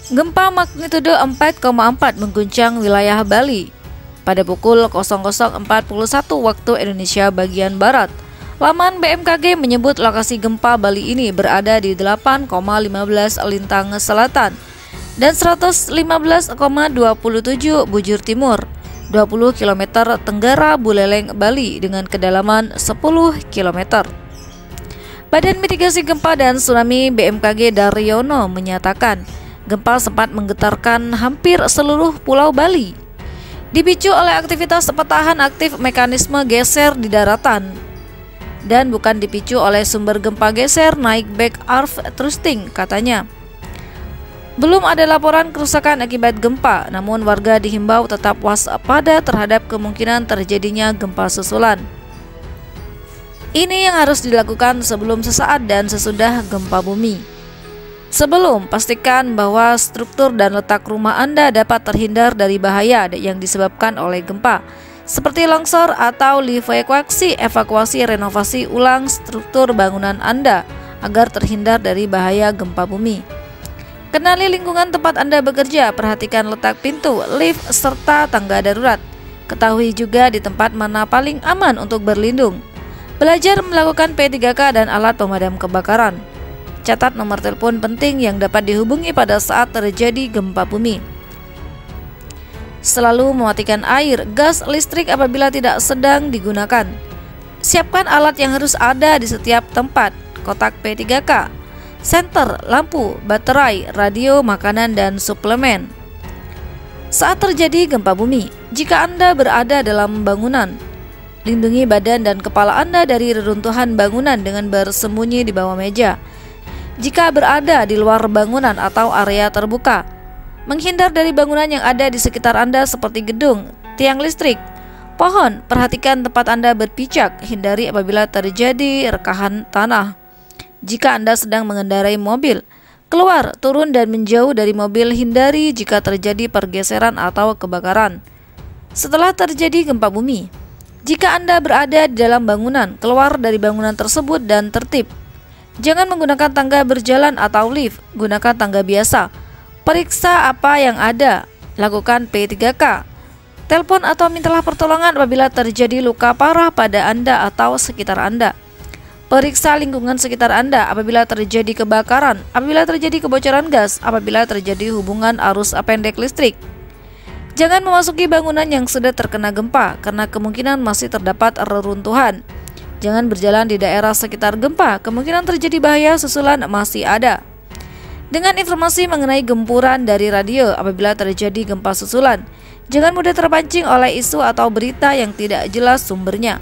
Gempa magnitudo 4,4 mengguncang wilayah Bali pada pukul 00.41 waktu Indonesia bagian Barat. Laman BMKG menyebut lokasi gempa Bali ini berada di 8,15 lintang selatan dan 115,27 bujur timur, 20 km tenggara Buleleng, Bali dengan kedalaman 10 km. Badan Mitigasi Gempa dan Tsunami BMKG Daryono menyatakan gempa sempat menggetarkan hampir seluruh pulau Bali. Dipicu oleh aktivitas patahan aktif mekanisme geser di daratan dan bukan dipicu oleh sumber gempa geser naik back earth thrusting, katanya. Belum ada laporan kerusakan akibat gempa, namun warga dihimbau tetap waspada terhadap kemungkinan terjadinya gempa susulan. Ini yang harus dilakukan sebelum, sesaat, dan sesudah gempa bumi. Sebelum, pastikan bahwa struktur dan letak rumah Anda dapat terhindar dari bahaya yang disebabkan oleh gempa, seperti longsor atau evakuasi renovasi ulang struktur bangunan Anda agar terhindar dari bahaya gempa bumi. Kenali lingkungan tempat Anda bekerja, perhatikan letak pintu, lift, serta tangga darurat. Ketahui juga di tempat mana paling aman untuk berlindung. Belajar melakukan P3K dan alat pemadam kebakaran. Catat nomor telepon penting yang dapat dihubungi pada saat terjadi gempa bumi. Selalu mematikan air, gas, listrik apabila tidak sedang digunakan. Siapkan alat yang harus ada di setiap tempat, kotak P3K, senter, lampu, baterai, radio, makanan, dan suplemen. Saat terjadi gempa bumi, jika Anda berada dalam bangunan, lindungi badan dan kepala Anda dari reruntuhan bangunan dengan bersembunyi di bawah meja. Jika berada di luar bangunan atau area terbuka, menghindar dari bangunan yang ada di sekitar Anda seperti gedung, tiang listrik, pohon. Perhatikan tempat Anda berpijak, hindari apabila terjadi rekahan tanah. Jika Anda sedang mengendarai mobil, keluar, turun dan menjauh dari mobil, hindari jika terjadi pergeseran atau kebakaran. Setelah terjadi gempa bumi, jika Anda berada di dalam bangunan, keluar dari bangunan tersebut dan tertib. Jangan menggunakan tangga berjalan atau lift, gunakan tangga biasa. Periksa apa yang ada, lakukan P3K. Telepon atau mintalah pertolongan apabila terjadi luka parah pada Anda atau sekitar Anda. Periksa lingkungan sekitar Anda apabila terjadi kebakaran, apabila terjadi kebocoran gas, apabila terjadi hubungan arus pendek listrik. Jangan memasuki bangunan yang sudah terkena gempa karena kemungkinan masih terdapat reruntuhan. Jangan berjalan di daerah sekitar gempa, kemungkinan terjadi bahaya susulan masih ada. Dengan informasi mengenai gempuran dari radio apabila terjadi gempa susulan, jangan mudah terpancing oleh isu atau berita yang tidak jelas sumbernya.